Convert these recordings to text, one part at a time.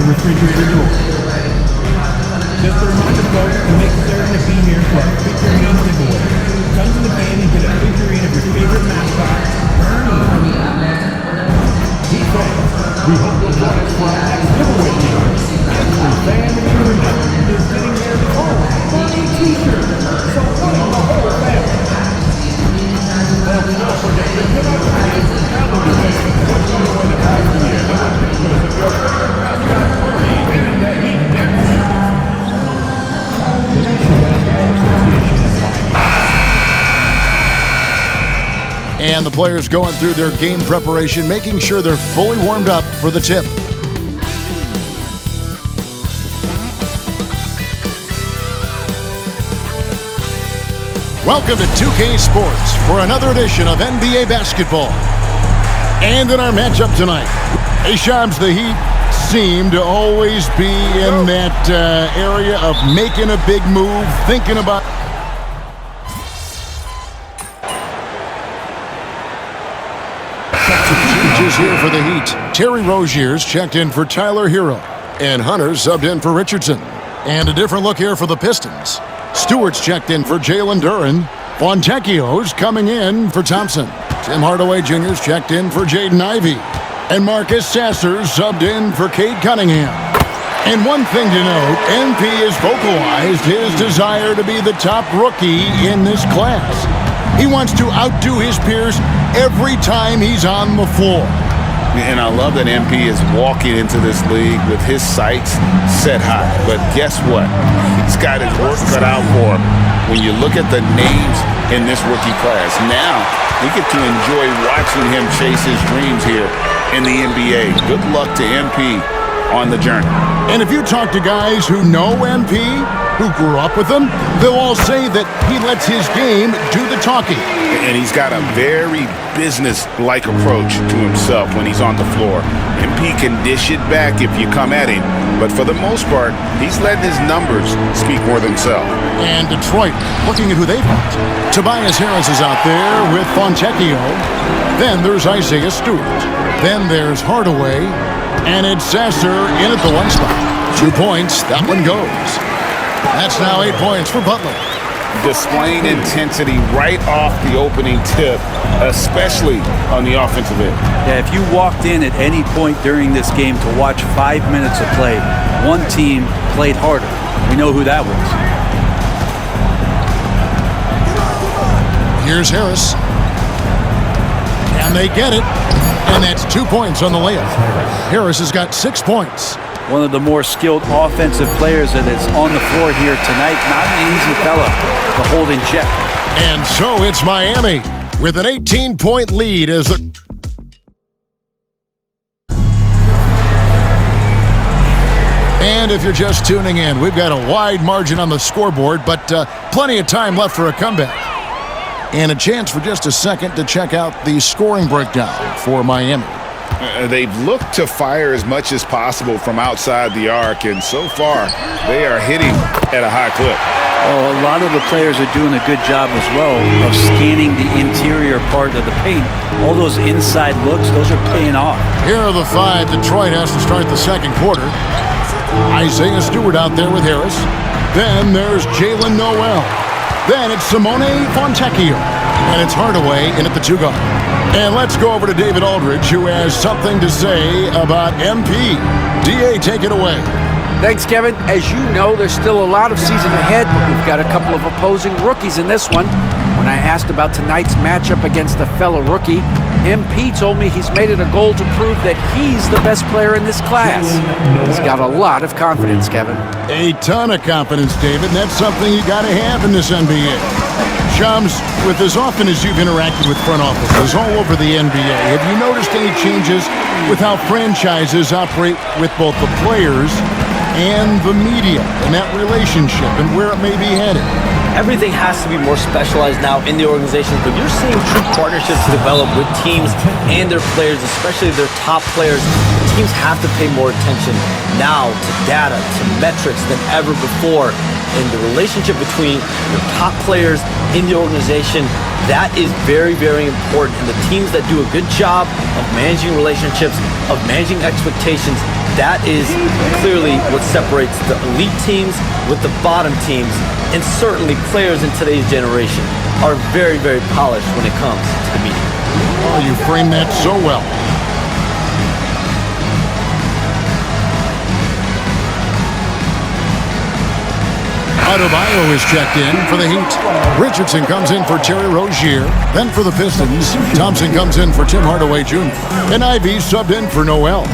refrigerator door. Just a reminder, folks, to make certain to be here for our figurine giveaway. Come to the band and get a figurine of your favorite mascot, Ernie. Defense, we hope you'll join us for our next giveaway game. Every fan in the arena is getting their own funny t-shirt. So come on, the whole family. Well, we don't forget to give us a name for television. What's going to happen here? No one can put us in your favorite mascot, Ernie, and the Heat Dance. And the players going through their game preparation, making sure they're fully warmed up for the tip. Welcome to 2K Sports for another edition of NBA basketball. And in our matchup tonight, Shams, the Heat seem to always be in that area of making a big move, thinking about... Changes here for the Heat. Terry Rozier's checked in for Tyler Hero. And Hunter subbed in for Richardson. And a different look here for the Pistons. Stewart's checked in for Jalen Duren. Fontecchio's coming in for Thompson. Tim Hardaway Jr.'s checked in for Jaden Ivey. And Marcus Sasser subbed in for Cade Cunningham. And one thing to note, MP has vocalized his desire to be the top rookie in this class. He wants to outdo his peers every time he's on the floor. And I love that MP is walking into this league with his sights set high. But guess what? He's got his work cut out for him. When you look at the names in this rookie class, now we get to enjoy watching him chase his dreams here in the NBA. Good luck to MP on the journey. And if you talk to guys who know MP, who grew up with him, they'll all say that he lets his game do the talking. And he's got a very business-like approach to himself when he's on the floor. MP can dish it back if you come at him, but for the most part, he's letting his numbers speak for themselves. And Detroit, looking at who they've got. Tobias Harris is out there with Fontecchio. Then there's Isaiah Stewart. Then there's Hardaway. And it's Sasser in at the one spot. 2 points, that one goes. That's now 8 points for Butler. Displaying intensity right off the opening tip, especially on the offensive end. Yeah, if you walked in at any point during this game to watch 5 minutes of play, one team played harder. We know who that was. Here's Harris. And they get it. And that's 2 points on the layup. Harris has got 6 points. One of the more skilled offensive players that is on the floor here tonight. Not an easy fella to hold in check. And so it's Miami with an 18-point lead as the... And if you're just tuning in, we've got a wide margin on the scoreboard, but plenty of time left for a comeback. And a chance for just a second to check out the scoring breakdown for Miami. They've looked to fire as much as possible from outside the arc, and so far, they are hitting at a high clip. Oh, a lot of the players are doing a good job as well of scanning the interior part of the paint. All those inside looks, those are paying off. Here are the five Detroit has to start the second quarter. Isaiah Stewart out there with Harris. Then there's Jalen Noel. Then it's Simone Fontecchio. And it's Hardaway in at the two-guard. And let's go over to David Aldridge, who has something to say about MP. D.A., take it away. Thanks, Kevin. As you know, there's still a lot of season ahead, but we've got a couple of opposing rookies in this one. When I asked about tonight's matchup against a fellow rookie, MP told me he's made it a goal to prove that he's the best player in this class. He's got a lot of confidence, Kevin. A ton of confidence, David, and that's something you got to have in this NBA. Shams, with as often as you've interacted with front offices all over the NBA, have you noticed any changes with how franchises operate with both the players and the media and that relationship and where it may be headed? Everything has to be more specialized now in the organization, but you're seeing true partnerships develop with teams and their players, especially their top players. Teams have to pay more attention now to data, to metrics than ever before. And the relationship between your top players in the organization, that is very, very important. And the teams that do a good job of managing relationships, of managing expectations, that is clearly what separates the elite teams with the bottom teams. And certainly players in today's generation are very, very polished when it comes to the media. Oh, you framed that so well. Adebayo is checked in for the Heat. Richardson comes in for Terry Rozier. Then for the Pistons, Thompson comes in for Tim Hardaway Jr. And Ivy subbed in for Noel.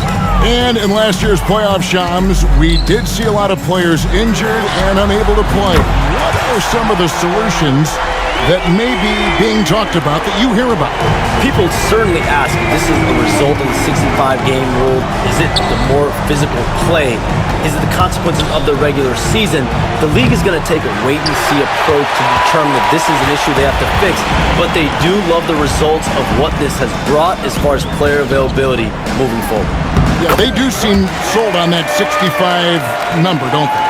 And in last year's playoff Shams, we did see a lot of players injured and unable to play. What are some of the solutions that may be being talked about that you hear about? People certainly ask if this is a result of the 65-game rule. Is it the more physical play? Is it the consequences of the regular season? The league is going to take a wait-and-see approach to determine if this is an issue they have to fix, but they do love the results of what this has brought as far as player availability moving forward. Yeah, they do seem sold on that 65 number, don't they?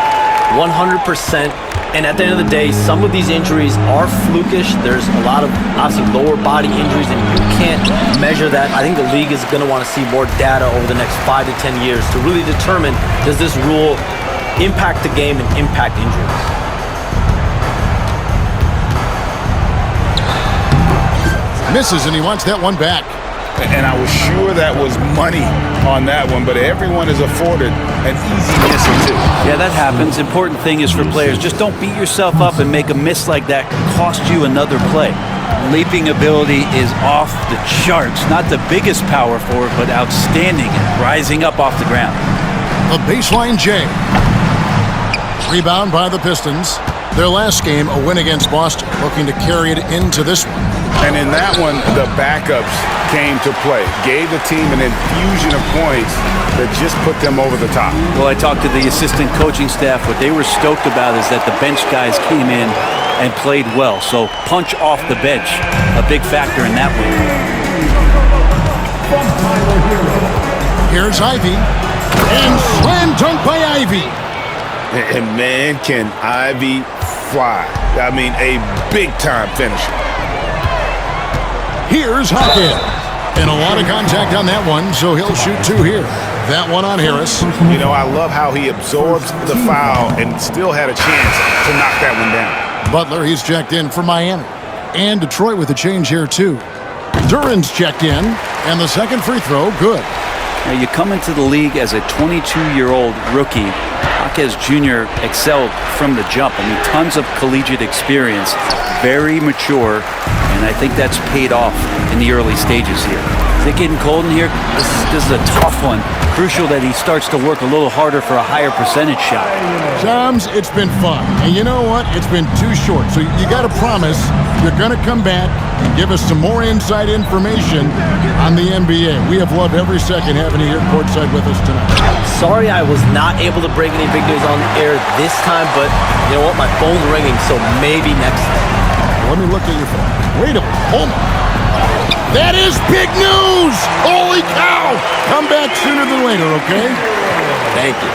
100%. And at the end of the day, some of these injuries are flukish. There's a lot of, obviously, lower body injuries, and you can't measure that. I think the league is going to want to see more data over the next 5 to 10 years to really determine, does this rule impact the game and impact injuries? Misses, and he wants that one back. And I was sure that was money on that one, but everyone is afforded an easy miss or two. Yeah, that happens. Important thing is for players, just don't beat yourself up and make a miss like that cost you another play. Leaping ability is off the charts. Not the biggest power forward, but outstanding at rising up off the ground. The baseline J. Rebound by the Pistons. Their last game, a win against Boston, looking to carry it into this one. And in that one, the backups came to play. Gave the team an infusion of points that just put them over the top. Well, I talked to the assistant coaching staff. What they were stoked about is that the bench guys came in and played well. So punch off the bench, a big factor in that one. Here's Ivy. And slam dunk by Ivy. And man, can Ivy fly. I mean, a big-time finisher. Here's Hawkins. And a lot of contact on that one, so he'll shoot two here. That one on Harris. You know, I love how he absorbs the foul and still had a chance to knock that one down. Butler, he's checked in for Miami. And Detroit with a change here, too. Duran's checked in, and the second free throw, good. Now, you come into the league as a 22-year-old rookie. Hawkins Jr. excelled from the jump. I mean, tons of collegiate experience, very mature, and I think that's paid off in the early stages here. Is it getting cold in here? This is a tough one. Crucial that he starts to work a little harder for a higher percentage shot. Shams, it's been fun. And you know what? It's been too short. So you got to promise you're going to come back and give us some more inside information on the NBA. We have loved every second having you here courtside with us tonight. Sorry I was not able to break any big news on the air this time, but you know what? My phone's ringing, so maybe next time. Let me look at your phone. Wait a minute. Hold on. That is big news! Holy cow! Come back sooner than later, okay? Thank you.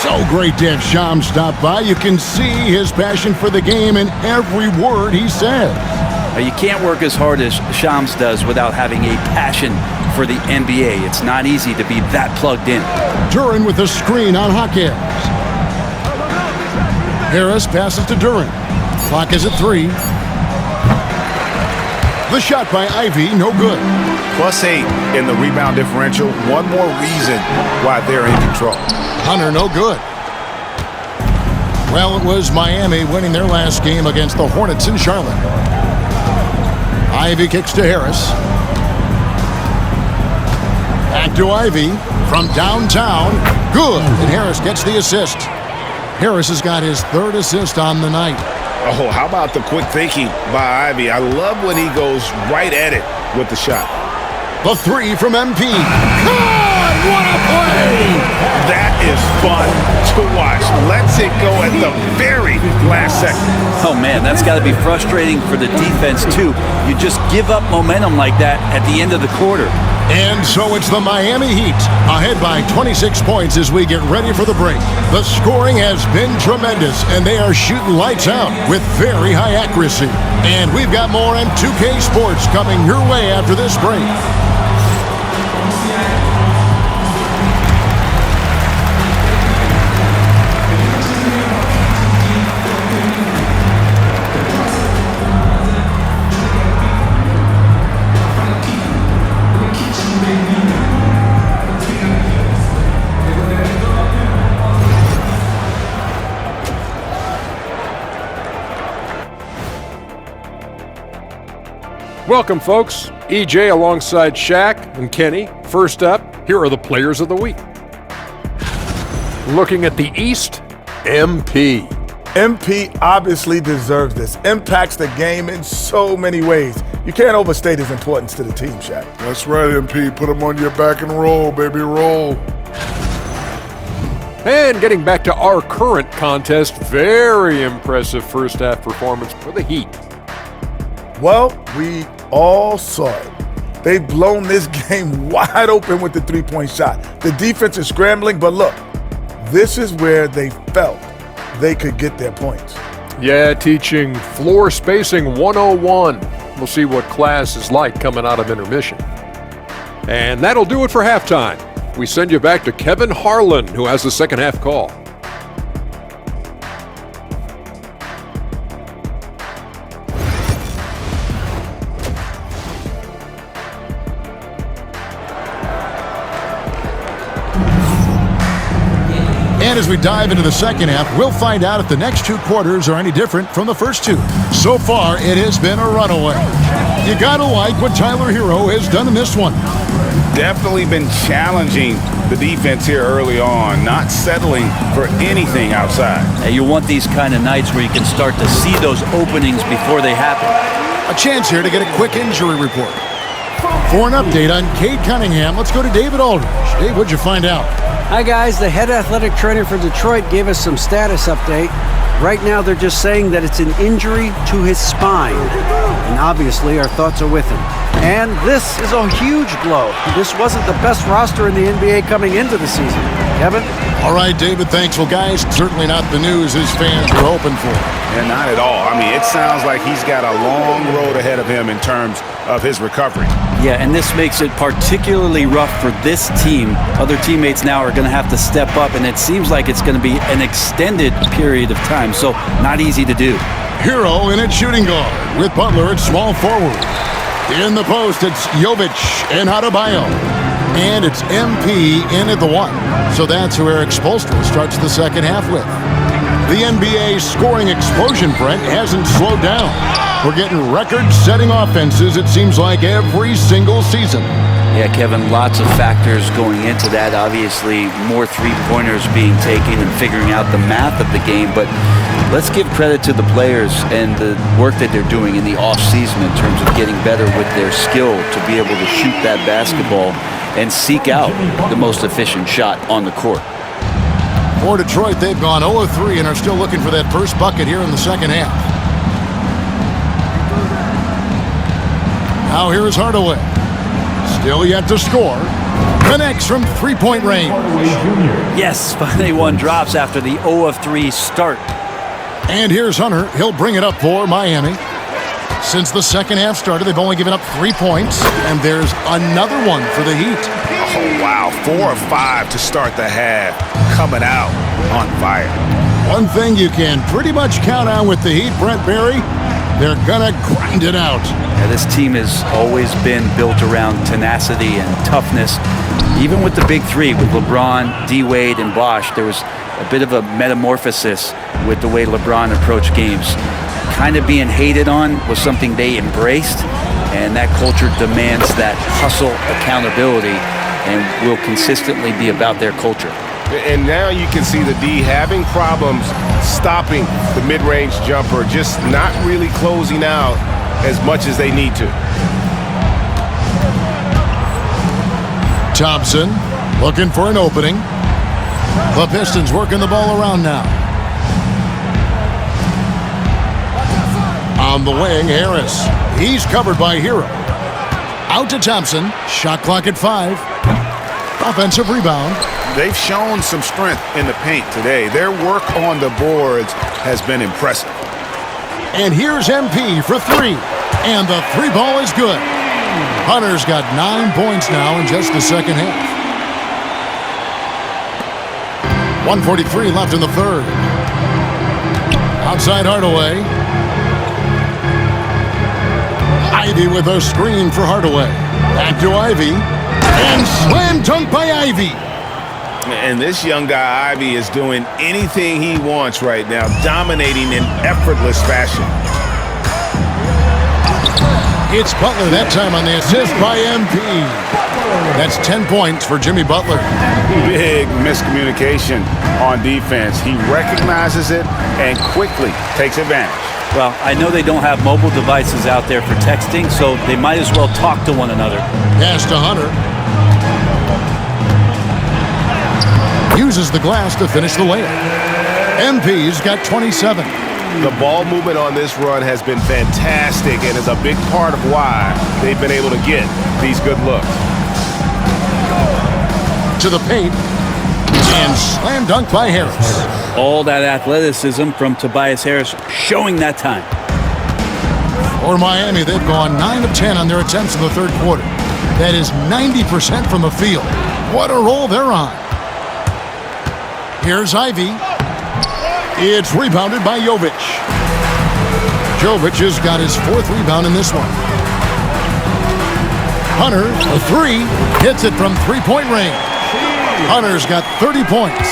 So great to have Shams stop by. You can see his passion for the game in every word he says. You can't work as hard as Shams does without having a passion for the NBA. It's not easy to be that plugged in. Duran with a screen on Hawkins. Harris passes to Duran. Clock is at 3. The shot by Ivy, no good. +8 in the rebound differential. One more reason why they're in control. Hunter, no good. Well, it was Miami winning their last game against the Hornets in Charlotte. Ivy kicks to Harris. Back to Ivy from downtown. Good. And Harris gets the assist. Harris has got his third assist on the night. Oh, how about the quick thinking by Ivy? I love when he goes right at it with the shot. The three from MP. God, what a play! That is fun to watch. Lets it go at the very last second. Oh, man, that's got to be frustrating for the defense, too. You just give up momentum like that at the end of the quarter. And so it's the Miami Heat, ahead by 26 points as we get ready for the break. The scoring has been tremendous, and they are shooting lights out with very high accuracy. And we've got more M2K Sports coming your way after this break. Welcome, folks. EJ alongside Shaq and Kenny. First up, here are the players of the week. Looking at the East, MP. MP obviously deserves this. Impacts the game in so many ways. You can't overstate his importance to the team, Shaq. That's right, MP. Put him on your back and roll, baby, roll. And getting back to our current contest, very impressive first half performance for the Heat. Well, we all saw it. They've blown this game wide open with the three-point shot. The defense is scrambling, but look, this is where they felt they could get their points. Yeah, teaching floor spacing 101. We'll see what class is like coming out of intermission. And that'll do it for halftime. We send you back to Kevin Harlan, who has the second half call. And as we dive into the second half, we'll find out if the next two quarters are any different from the first two. So far, it has been a runaway. You gotta like what Tyler Herro has done in this one. Definitely been challenging the defense here early on, not settling for anything outside. Now, you want these kind of nights where you can start to see those openings before they happen. A chance here to get a quick injury report. For an update on Cade Cunningham, let's go to David Aldridge. Dave, what'd you find out? Hi guys, the head athletic trainer for Detroit gave us some status update. Right now they're just saying that it's an injury to his spine. And obviously our thoughts are with him. And this is a huge blow. This wasn't the best roster in the NBA coming into the season. Kevin? All right, David, thanks. Well, guys, certainly not the news his fans were hoping for. Yeah, not at all. I mean, it sounds like he's got a long road ahead of him in terms of his recovery. Yeah, and this makes it particularly rough for this team. Other teammates now are going to have to step up, and it seems like it's going to be an extended period of time, so not easy to do. Herro in at shooting guard with Butler at small forward. In the post, it's Jovic and Adebayo. And it's MP in at the one. So that's who Eric Spoelstra starts the second half with. The NBA scoring explosion, Brent, hasn't slowed down. We're getting record-setting offenses, it seems like, every single season. Yeah, Kevin, lots of factors going into that. Obviously, more three-pointers being taken and figuring out the math of the game. But let's give credit to the players and the work that they're doing in the off-season in terms of getting better with their skill to be able to shoot that basketball and seek out the most efficient shot on the court. For Detroit, they've gone 0-3 and are still looking for that first bucket here in the second half. Now here is Hardaway. Still yet to score. Connects from three-point range. Yes, finally one drops after the 0-3 start. And here's Hunter. He'll bring it up for Miami. Since the second half started, they've only given up 3 points, and there's another one for the Heat. Oh, wow. 4 of 5 to start the half. Coming out on fire. One thing you can pretty much count on with the Heat, Brent Barry, they're gonna grind it out. Yeah, this team has always been built around tenacity and toughness. Even with the big three, with LeBron, D-Wade, and Bosh, there was a bit of a metamorphosis with the way LeBron approached games. Kind of being hated on was something they embraced, and that culture demands that hustle accountability and will consistently be about their culture. And now you can see the D having problems stopping the mid-range jumper, just not really closing out as much as they need to. Thompson looking for an opening. The Pistons working the ball around now. On the wing, Harris. He's covered by Herro. Out to Thompson. Shot clock at 5. Offensive rebound. They've shown some strength in the paint today. Their work on the boards has been impressive. And here's MP for 3. And the 3 ball is good. Hunter's got 9 points now in just the second half. 1:43 left in the third. Outside Hardaway. Ivy with a screen for Hardaway. Back to Ivy. And slam dunk by Ivy. And this young guy, Ivy, is doing anything he wants right now, dominating in effortless fashion. It's Butler that time on the assist by MP. That's 10 points for Jimmy Butler. Big miscommunication on defense. He recognizes it and quickly takes advantage. Well, I know they don't have mobile devices out there for texting, so they might as well talk to one another. Pass to Hunter. Uses the glass to finish the layup. MP's got 27. The ball movement on this run has been fantastic and is a big part of why they've been able to get these good looks. To the paint. And slam dunk by Harris. All that athleticism from Tobias Harris showing that time. For Miami, they've gone 9 of 10 on their attempts in the third quarter. That is 90% from the field. What a roll they're on. Here's Ivy. It's rebounded by Jovic. Jovic has got his 4th rebound in this one. Hunter, a 3, hits it from three-point range. Hunter's got 30 points.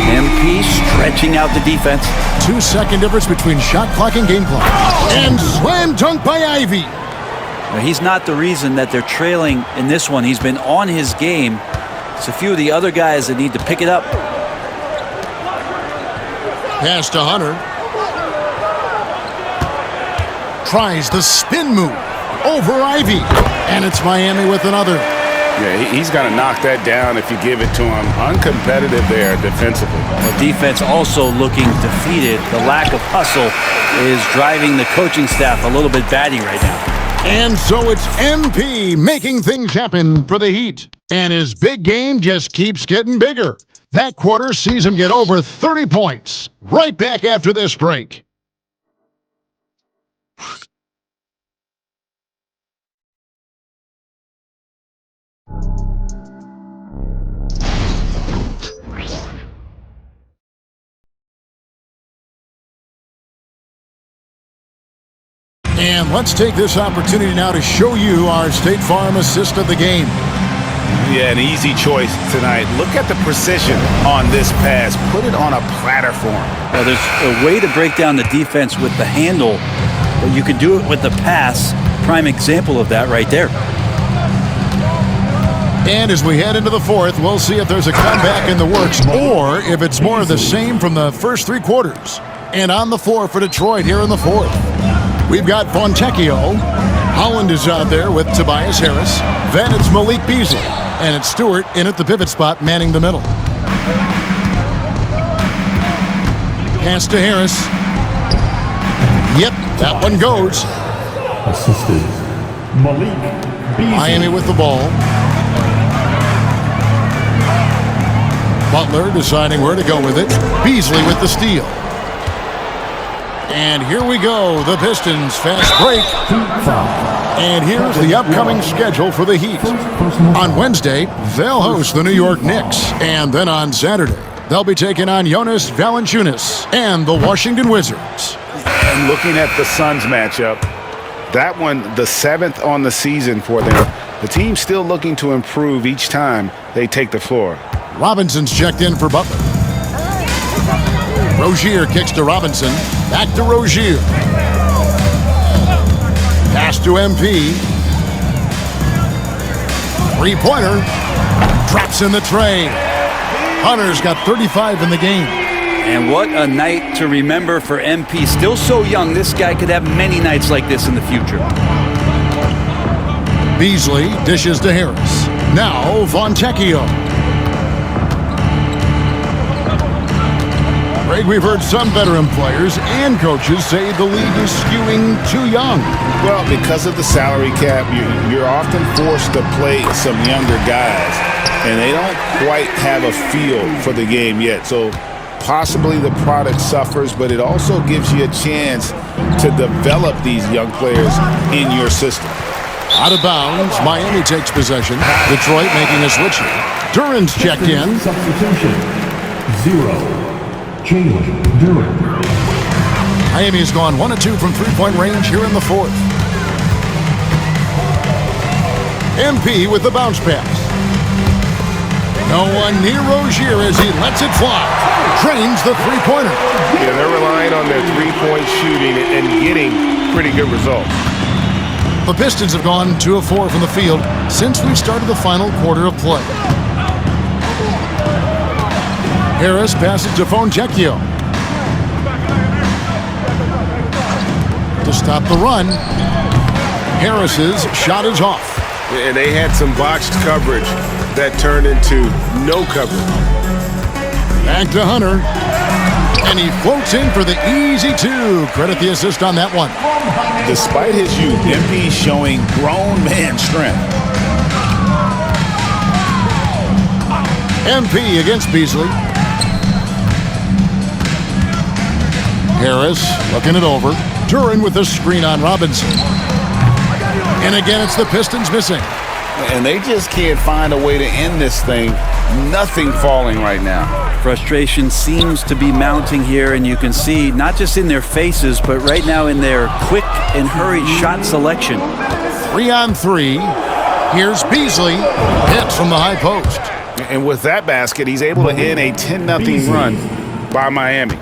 MP stretching out the defense. 2-second difference between shot clock and game clock. And slam dunk by Ivy. Now, he's not the reason that they're trailing in this one. He's been on his game. It's a few of the other guys that need to pick it up. Pass to Hunter. Tries the spin move over Ivy. And it's Miami with another. Yeah, he's got to knock that down if you give it to him. Uncompetitive there defensively. The defense also looking defeated. The lack of hustle is driving the coaching staff a little bit batty right now. And so it's MP making things happen for the Heat. And his big game just keeps getting bigger. That quarter sees him get over 30 points. Right back after this break. And let's take this opportunity now to show you our State Farm assist of the game. Yeah, an easy choice tonight. Look at the precision on this pass. Put it on a platter for him. Well, there's a way to break down the defense with the handle, but you can do it with the pass. Prime example of that right there. And as we head into the fourth, we'll see if there's a comeback in the works or if it's more of the same from the first 3 quarters. And on the floor for Detroit here in the fourth, we've got Fontecchio. Holland is out there with Tobias Harris. Then it's Malik Beasley. And it's Stewart in at the pivot spot, manning the middle. Pass to Harris. Yep, that one goes. Assisted. Malik Beasley. Miami with the ball. Butler deciding where to go with it. Beasley with the steal. And here we go, the Pistons fast break. And here's the upcoming schedule for the Heat. On Wednesday, they'll host the New York Knicks. And then on Saturday, they'll be taking on Jonas Valanciunas and the Washington Wizards. And looking at the Suns matchup, that one, the 7th on the season for them. The team's still looking to improve each time they take the floor. Robinson's checked in for Butler. Rozier kicks to Robinson. Back to Rozier. Pass to MP. Three-pointer. Drops in the tray. Hunter's got 35 in the game. And what a night to remember for MP. Still so young, this guy could have many nights like this in the future. Beasley dishes to Harris. Now Fontecchio. Greg, we've heard some veteran players and coaches say the league is skewing too young. Well, because of the salary cap, you're often forced to play some younger guys, and they don't quite have a feel for the game yet. So possibly the product suffers, but it also gives you a chance to develop these young players in your system. Out of bounds, Miami takes possession. Detroit making a switch here. Duran's checked in. Substitution. 0. Jalen Duran. Miami's gone 1 of 2 from three-point range here in the fourth. MP with the bounce pass. No one near Rozier as he lets it fly. Trains the three-pointer. Yeah, they're relying on their three-point shooting and getting pretty good results. The Pistons have gone 2 of 4 from the field since we started the final quarter of play. Harris passes to Fontecchio. To stop the run, Harris's shot is off. And they had some botched coverage that turned into no coverage. Back to Hunter. And he floats in for the easy 2. Credit the assist on that one. Despite his youth, MP showing grown man strength. MP against Beasley. Harris looking it over. Duren with the screen on Robinson. And again, it's the Pistons missing. And they just can't find a way to end this thing. Nothing falling right now. Frustration seems to be mounting here, and you can see not just in their faces, but right now in their quick and hurried shot selection. 3 on 3. Here's Beasley. Hits from the high post. And with that basket, he's able to end a 10-0 run by Miami.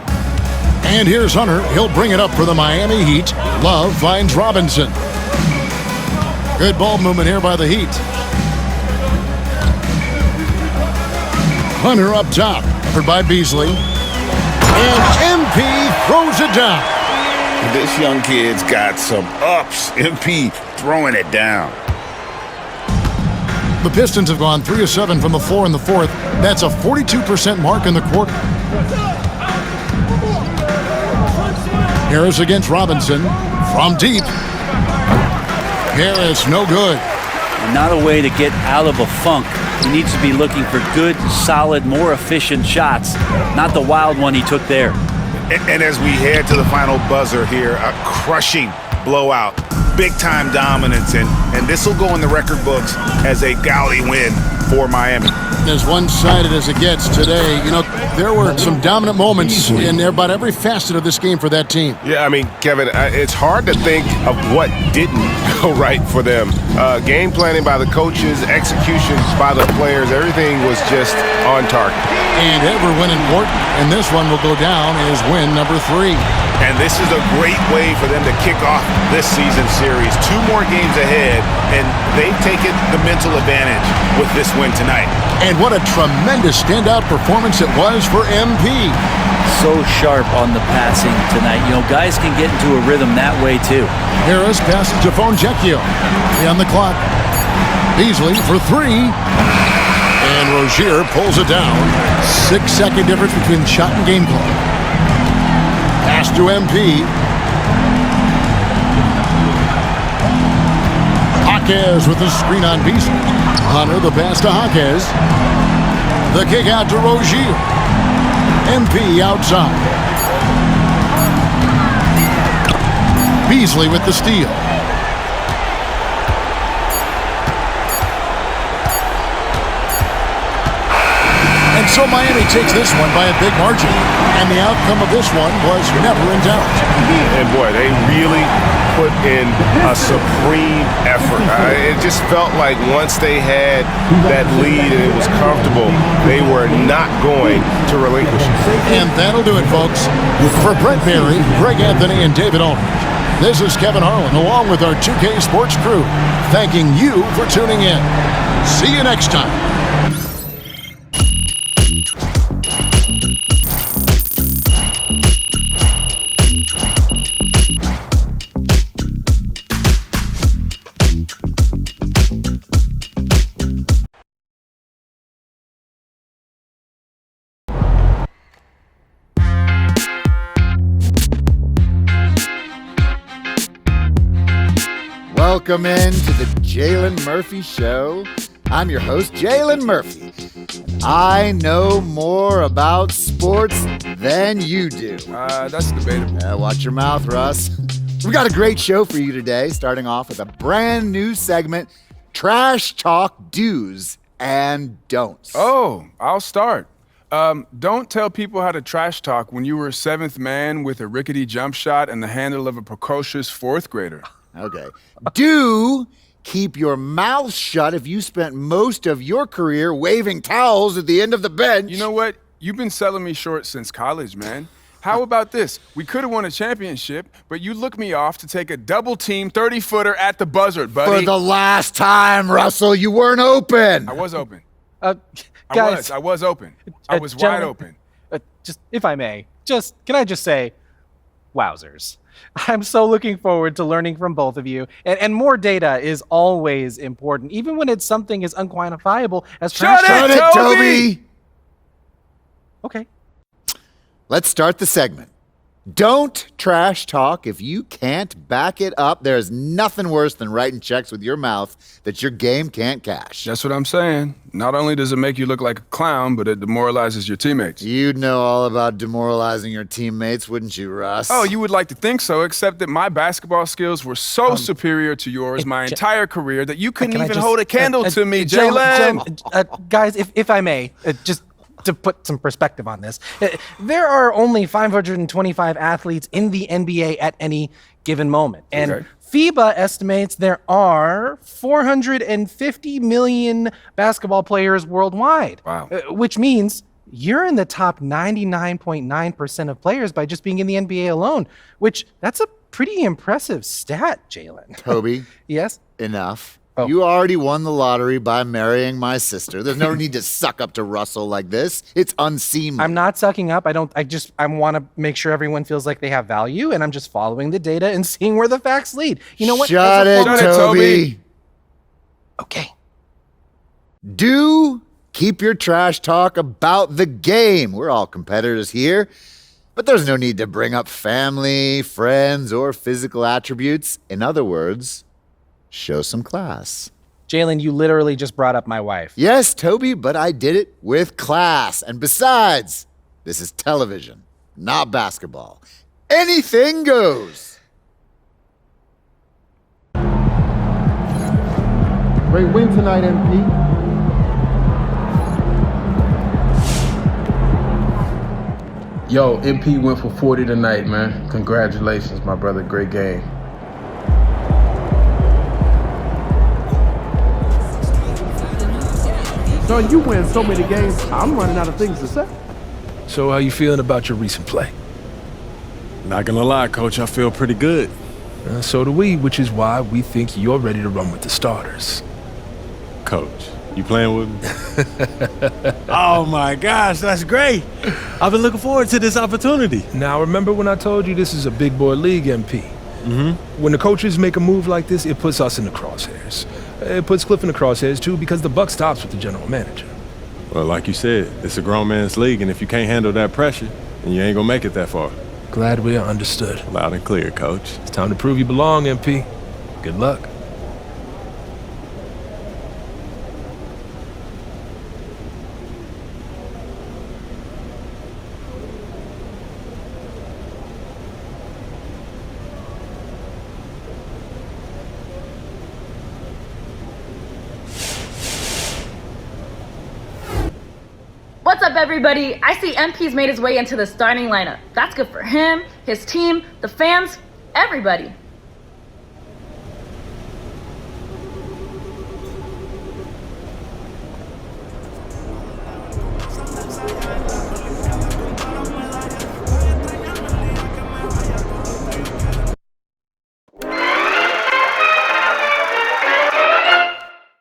And here's Hunter. He'll bring it up for the Miami Heat. Love finds Robinson. Good ball movement here by the Heat. Hunter up top, covered by Beasley. And MP throws it down. This young kid's got some ups. MP throwing it down. The Pistons have gone 3 of 7 from the floor in the fourth. That's a 42% mark in the quarter. Harris against Robinson from deep. Harris, no good. Not a way to get out of a funk. He needs to be looking for good, solid, more efficient shots, not the wild one he took there. And as we head to the final buzzer here, a crushing blowout, big-time dominance, and this will go in the record books as a gaudy win for Miami. As one-sided as it gets today, there were some dominant moments in about every facet of this game for that team. Yeah, I mean, Kevin, it's hard to think of what didn't go right for them. Game planning by the coaches, executions by the players, everything was just on target. And every win important, and this one will go down as win number 3. And this is a great way for them to kick off this season series. 2 more games ahead, and they've taken the mental advantage with this win tonight. And what a tremendous standout performance it was for MP. So sharp on the passing tonight. Guys can get into a rhythm that way too. Harris passes to Fontecchio. 3 on the clock. Beasley for 3. And Rozier pulls it down. 6-second difference between shot and game clock. Pass to MP. Jaquez with the screen on Beasley. Hunter the pass to Jaquez. The kick out to Rozier. MP outside. Beasley with the steal. And so Miami takes this one by a big margin. And the outcome of this one was never in doubt. And boy, they really put in a supreme effort. It just felt like once they had that lead and it was comfortable, they were not going to relinquish it. And that'll do it, folks. For Brent Barry, Greg Anthony, and David Aldridge, this is Kevin Harlan, along with our 2K Sports crew, thanking you for tuning in. See you next time. Welcome in to the Jalen Murphy Show. I'm your host, Jalen Murphy. I know more about sports than you do. That's debatable. Watch your mouth, Russ. We've got a great show for you today, starting off with a brand new segment, Trash Talk Do's and Don'ts. Oh, I'll start. Don't tell people how to trash talk when you were a 7th man with a rickety jump shot and the handle of a precocious 4th grader. Okay. Do keep your mouth shut if you spent most of your career waving towels at the end of the bench. You know what? You've been selling me short since college, man. How about this? We could have won a championship, but you looked me off to take a double-team 30-footer at the buzzer, buddy. For the last time, Russell, you weren't open. I was open. Guys, I was open. I was wide open. Just, if I may, can I just say, wowzers. I'm so looking forward to learning from both of you. And more data is always important, even when it's something as unquantifiable as Shut it, Toby! Okay. Let's start the segment. Don't trash talk if you can't back it up. There's nothing worse than writing checks with your mouth that your game can't cash. That's what I'm saying. Not only does it make you look like a clown, but it demoralizes your teammates. You'd know all about demoralizing your teammates, wouldn't you, Russ? Oh, you would like to think so, except that my basketball skills were so superior to yours my entire career that you couldn't even hold a candle to me, Jalen. Guys, if I may, just to put some perspective on this, there are only 525 athletes in the NBA at any given moment. And FIBA estimates there are 450 million basketball players worldwide. Wow. Which means you're in the top 99.9% of players by just being in the NBA alone, which that's a pretty impressive stat, Jalen. Toby. Yes? Enough. Oh. You already won the lottery by marrying my sister. There's no need to suck up to Russell like this. It's unseemly. I'm not sucking up. I want to make sure everyone feels like they have value, and I'm just following the data and seeing where the facts lead. You know what? Shut it, Toby. Okay. Do keep your trash talk about the game. We're all competitors here, but there's no need to bring up family, friends, or physical attributes. In other words, show some class. Jalen, you literally just brought up my wife. Yes, Toby, but I did it with class. And besides, this is television, not basketball. Anything goes. Great win tonight, MP. Yo, MP went for 40 tonight, man. Congratulations, my brother. Great game. Son, you win so many games, I'm running out of things to say. So how you feeling about your recent play? Not gonna lie, Coach, I feel pretty good. So do we, which is why we think you're ready to run with the starters. Coach, you playing with me? Oh my gosh, that's great. I've been looking forward to this opportunity. Now, remember when I told you this is a big boy league, MP? When the coaches make a move like this, it puts us in the crosshairs. It puts Cliff in the crosshairs, too, because the buck stops with the general manager. Well, like you said, it's a grown man's league, and if you can't handle that pressure, then you ain't gonna make it that far. Glad we are understood. Loud and clear, Coach. It's time to prove you belong, MP. Good luck. What's up, everybody? I see MP's made his way into the starting lineup. That's good for him, his team, the fans, everybody.